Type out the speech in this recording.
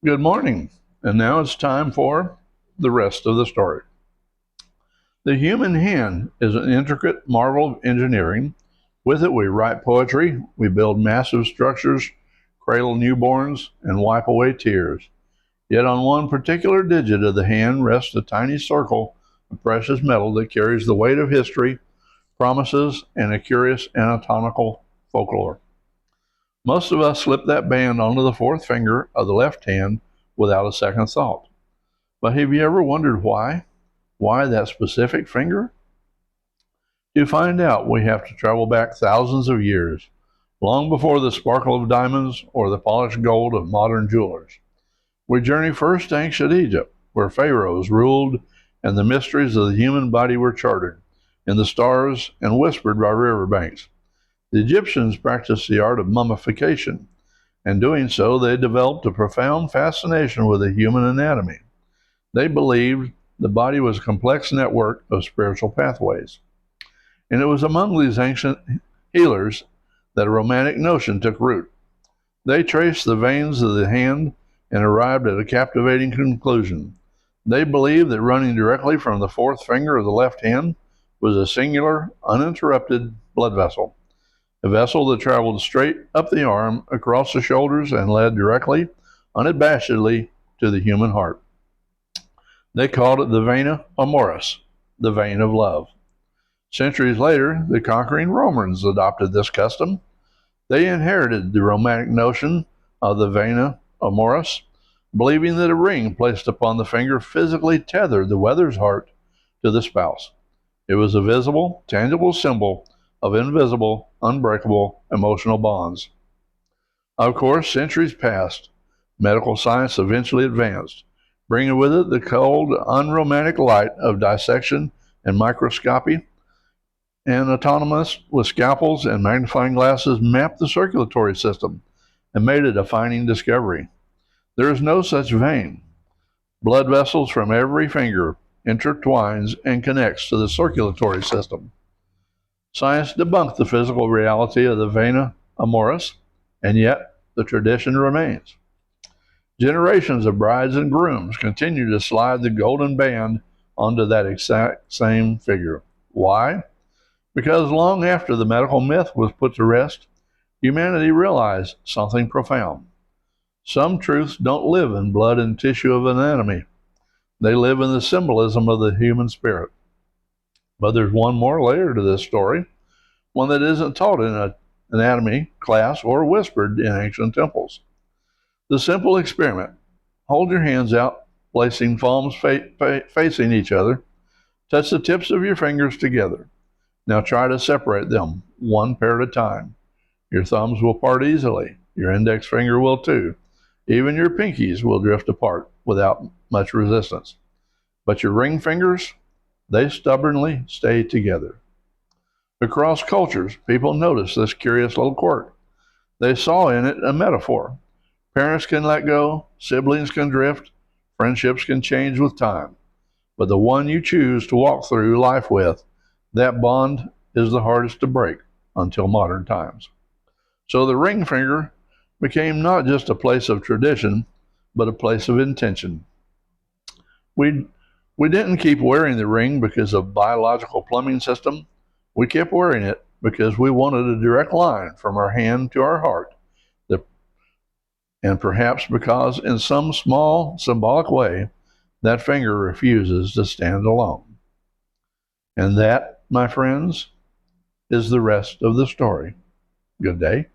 Good morning, and now it's time for the rest of the story. The human hand is an intricate marvel of engineering. With it, we write poetry, we build massive structures, cradle newborns, and wipe away tears. Yet on one particular digit of the hand rests a tiny circle of precious metal that carries the weight of history, promises, and a curious anatomical folklore. Most of us slip that band onto the fourth finger of the left hand without a second thought. But have you ever wondered why? Why that specific finger? To find out, we have to travel back thousands of years, long before the sparkle of diamonds or the polished gold of modern jewelers. We journey first to ancient Egypt, where pharaohs ruled and the mysteries of the human body were charted in the stars and whispered by riverbanks. The Egyptians practiced the art of mummification. In doing so, they developed a profound fascination with the human anatomy. They believed the body was a complex network of spiritual pathways. And it was among these ancient healers that a romantic notion took root. They traced the veins of the hand and arrived at a captivating conclusion. They believed that running directly from the fourth finger of the left hand was a singular, uninterrupted blood vessel. A vessel that traveled straight up the arm, across the shoulders, and led directly, unabashedly, to the human heart. They called it the vena amoris, the vein of love. Centuries later, the conquering Romans adopted this custom. They inherited the romantic notion of the vena amoris, believing that a ring placed upon the finger physically tethered the weather's heart to the spouse. It was a visible, tangible symbol of invisible, unbreakable emotional bonds. Of course, centuries passed. Medical science eventually advanced, bringing with it the cold, unromantic light of dissection and microscopy. And anatomists with scalpels and magnifying glasses mapped the circulatory system and made a defining discovery. There is no such vein. Blood vessels from every finger intertwines and connects to the circulatory system. Science debunked the physical reality of the vena amoris, and yet the tradition remains. Generations of brides and grooms continue to slide the golden band onto that exact same figure. Why? Because long after the medical myth was put to rest, humanity realized something profound. Some truths don't live in blood and tissue of anatomy. They live in the symbolism of the human spirit. But there's one more layer to this story, one that isn't taught in an anatomy class or whispered in ancient temples. The simple experiment: hold your hands out, placing palms facing each other. Touch the tips of your fingers together. Now try to separate them, one pair at a time. Your thumbs will part easily. Your index finger will too. Even your pinkies will drift apart without much resistance. But your ring fingers, they stubbornly stay together. Across cultures, people noticed this curious little quirk. They saw in it a metaphor. Parents can let go, siblings can drift, friendships can change with time. But the one you choose to walk through life with, that bond is the hardest to break until modern times. So the ring finger became not just a place of tradition, but a place of intention. We didn't keep wearing the ring because of biological plumbing system. We kept wearing it because we wanted a direct line from our hand to our heart, and perhaps because in some small symbolic way, that finger refuses to stand alone. And that, my friends, is the rest of the story. Good day.